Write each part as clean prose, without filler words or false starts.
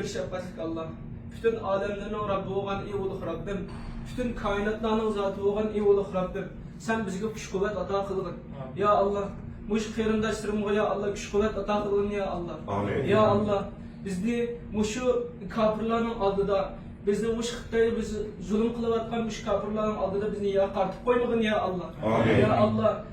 Şefkatlik Allah. Bütün alemlerin Rabbi olan iyi oluq Rabbim. Bütün kainatların zatı olan iyi oluq Rabbim. Sen bizge güç kuvvet ata kılgın. Ya Allah. Muş kıyırındaşlarımıza ya Allah güç kuvvet ata kılgın ya Allah. Amin. Ya Allah. Bizni muşu kafirlerin aldıda, bizni muş Xitayı bizi zulüm kılıvatkan muş kafirlerin aldıda bizni ya kartıp koymagın ya Allah. Amin. Ya Allah.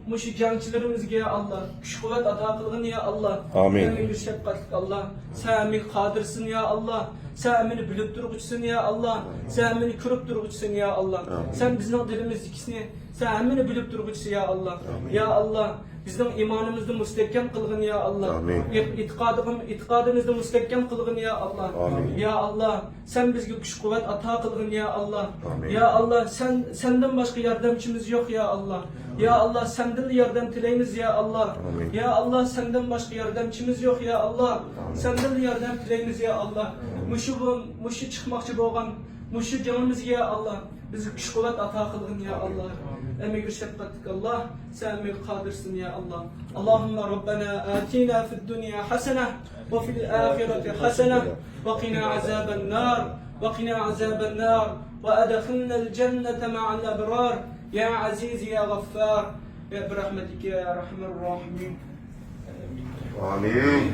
Muşu gençlerimizge ya Allah. Güç kuvvet ata kılgın ya Allah. Amin. Sen bir şefkatlik Allah. Sen beni kadirsin ya Allah. Sen beni bilip durguçsun ya Allah. Sen beni kırıp durguçsun ya Allah. Sen bizim dilimiz ikisini sen beni bilip durguçsun ya Allah. Ya Allah. Bizim imanımızı müstehkem kılgın ya Allah. İtikadımızı müstehkem kılgın ya Allah. Amin. Ya Allah. Sen bizge güç kuvvet ata kılgın ya Allah. Amin. Ya Allah. Senden başka yardımcımız yok ya Allah. Ya Allah senden de yardım dileyimiz ya Allah. Amin. Ya Allah senden başka yardımcımız yok ya Allah. Senden de yardım dileyimiz ya Allah. Muşu çıkmakçı boğan, muşu canımız ya Allah. Bizi güç kuvvet ata kılgın ya Allah. Emek şefkatlik Allah. Sen emek kadirsin ya Allah. Allahümme Rabbena atina fid dünya hasene ve fil ahireti hasene ve qina azaben nar ve qina azaben nar ve edkhilnel cennete ma'al ebrar. Ya Aziz ya Gaffar. Ya birahmetike ya Rahmanirrahim. Amin.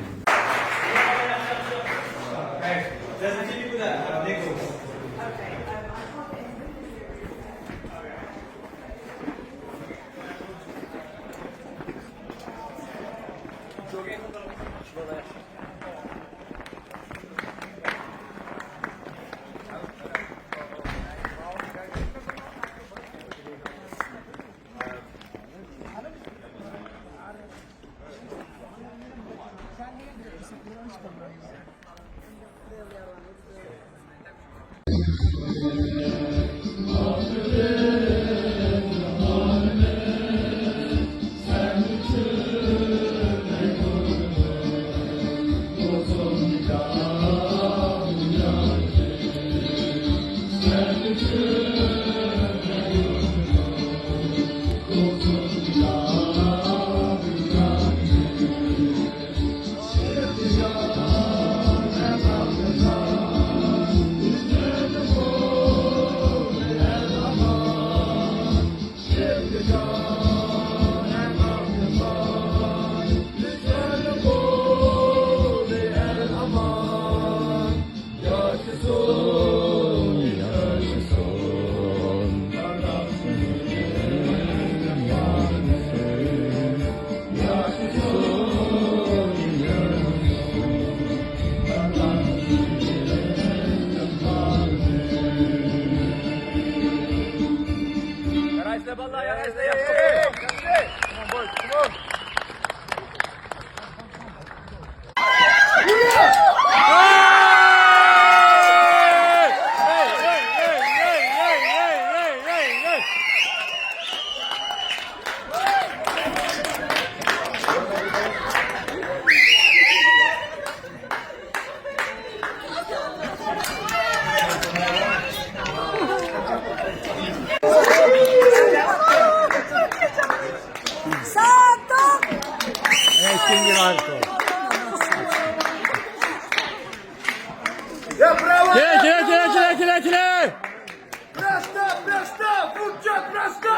Kile! Prosto! Furcak prosto!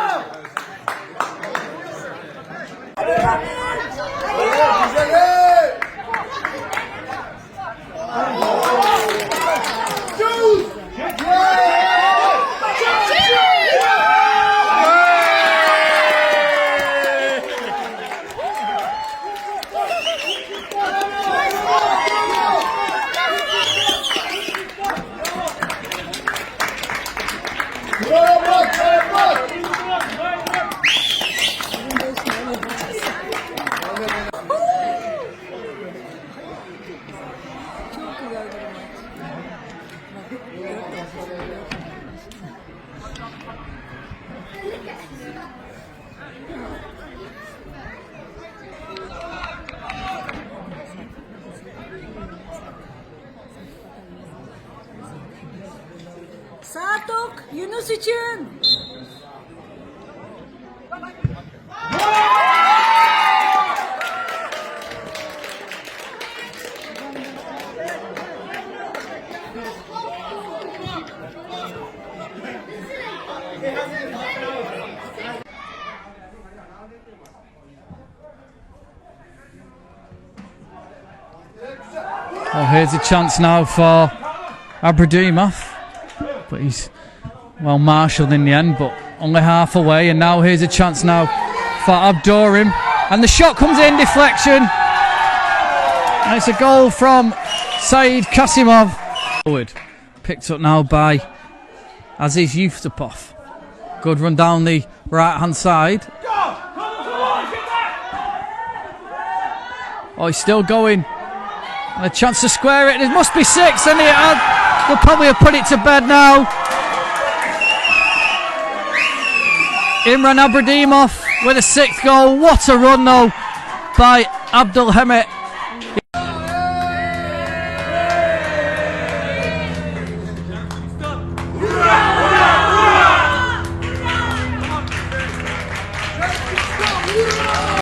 Satuk Yunus için. Well, here's a chance now for Abradimov, but he's well marshalled in the end, but only half away. And now here's a chance now for Abdurim, and the shot comes in, deflection, and it's a goal from Said Kasimov. Forward, picked up now by Aziz Yusupov. Good run down the right hand side. Oh, he's still going. And a chance to square it. It must be 6, and they'll probably have put it to bed now. Imran Abradimov with a 6th goal. What a run though by Abdul Hamid.